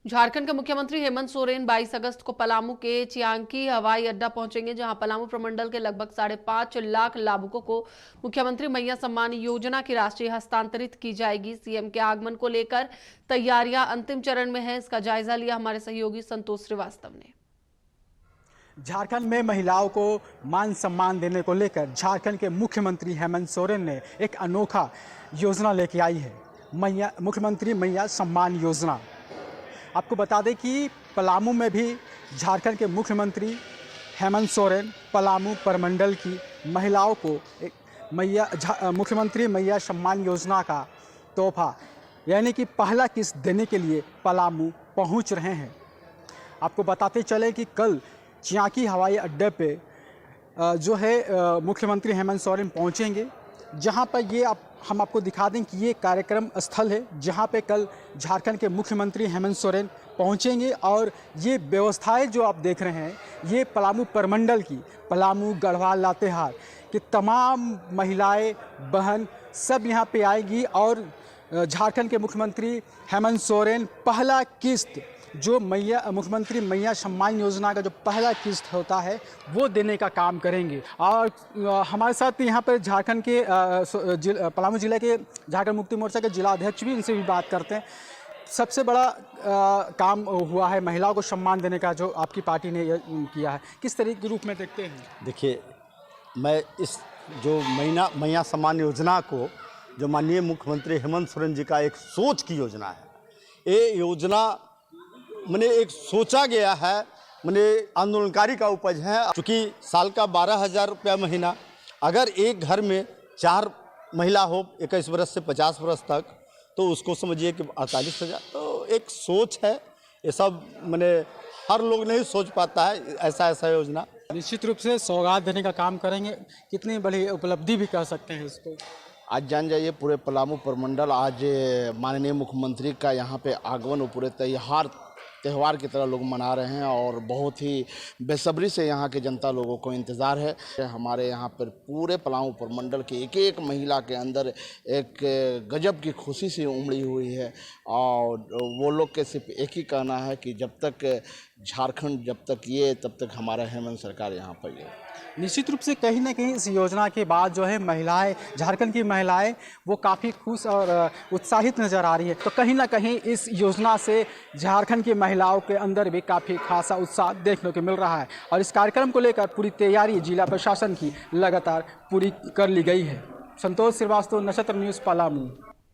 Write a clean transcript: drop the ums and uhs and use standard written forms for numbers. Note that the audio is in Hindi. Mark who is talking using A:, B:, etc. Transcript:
A: झारखंड के मुख्यमंत्री हेमंत सोरेन 22 अगस्त को पलामू के चियांकी हवाई अड्डा पहुंचेंगे, जहां पलामू प्रमंडल के लगभग 5.5 लाख लाभुकों को मुख्यमंत्री मैया सम्मान योजना की राशि हस्तांतरित की जाएगी। सीएम के आगमन को लेकर तैयारियां अंतिम चरण में है। इसका जायजा लिया हमारे सहयोगी संतोष श्रीवास्तव ने।
B: झारखंड में महिलाओं को मान सम्मान देने को लेकर झारखंड के मुख्यमंत्री हेमंत सोरेन ने एक अनोखा योजना लेके आई है, मुख्यमंत्री मैया सम्मान योजना। आपको बता दें कि पलामू में भी झारखंड के मुख्यमंत्री हेमंत सोरेन पलामू प्रमंडल की महिलाओं को एक मुख्यमंत्री मैया सम्मान योजना का तोहफा यानी कि पहला किस्त देने के लिए पलामू पहुंच रहे हैं। आपको बताते चले कि कल चियांकी हवाई अड्डे पे जो है मुख्यमंत्री हेमंत सोरेन पहुंचेंगे, जहां पर हम आपको दिखा दें कि ये कार्यक्रम स्थल है जहां पे कल झारखंड के मुख्यमंत्री हेमंत सोरेन पहुंचेंगे। और ये व्यवस्थाएं जो आप देख रहे हैं, ये पलामू प्रमंडल की पलामू, गढ़वाल, लातेहार की तमाम महिलाएं, बहन सब यहां पे आएगी और झारखंड के मुख्यमंत्री हेमंत सोरेन पहला किस्त जो मुख्यमंत्री मैया सम्मान योजना का जो पहला किस्त होता है वो देने का काम करेंगे। और हमारे साथ यहाँ पर झारखंड के पलामू जिले के झारखंड मुक्ति मोर्चा के जिला अध्यक्ष भी, इनसे भी बात करते हैं। सबसे बड़ा काम हुआ है महिलाओं को सम्मान देने का जो आपकी पार्टी ने किया है, किस तरीके के रूप में देखते हैं?
C: देखिए, मैं इस जो मैया सम्मान योजना को जो माननीय मुख्यमंत्री हेमंत सोरेन जी का एक सोच की योजना है, ये योजना मैंने एक सोचा गया है, मैंने आंदोलनकारी का उपज है। चूँकि साल का 12,000 रुपया महीना, अगर एक घर में 4 महिला हो 21 वर्ष से 50 वर्ष तक, तो उसको समझिए कि 48,000। तो एक सोच है, ये सब मैंने हर लोग नहीं सोच पाता है ऐसा योजना।
B: निश्चित रूप से सौगात देने का काम करेंगे। कितनी बड़ी उपलब्धि भी कह सकते हैं इसको?
C: आज जान जाइए, पूरे पलामू प्रमंडल आज माननीय मुख्यमंत्री का यहाँ पे आगमन पूरे त्यौहार की तरह लोग मना रहे हैं और बहुत ही बेसब्री से यहाँ के जनता लोगों को इंतज़ार है। हमारे यहाँ पर पूरे पलामू प्रमंडल की एक एक महिला के अंदर एक गजब की खुशी से उमड़ी हुई है और वो लोग के सिर्फ एक ही कहना है कि जब तक झारखंड, जब तक ये, तब तक हमारा हेमंत सरकार यहाँ पर है।
B: निश्चित रूप से कहीं ना कहीं इस योजना के बाद जो है महिलाएं, झारखंड की महिलाएं वो काफ़ी खुश और उत्साहित नज़र आ रही है। तो कहीं ना कहीं इस योजना से झारखंड की महिलाओं के अंदर भी काफ़ी खासा उत्साह देखने को मिल रहा है और इस कार्यक्रम को लेकर पूरी तैयारी जिला प्रशासन की लगातार पूरी कर ली गई है। संतोष श्रीवास्तव, नक्षत्र न्यूज़, पलामू।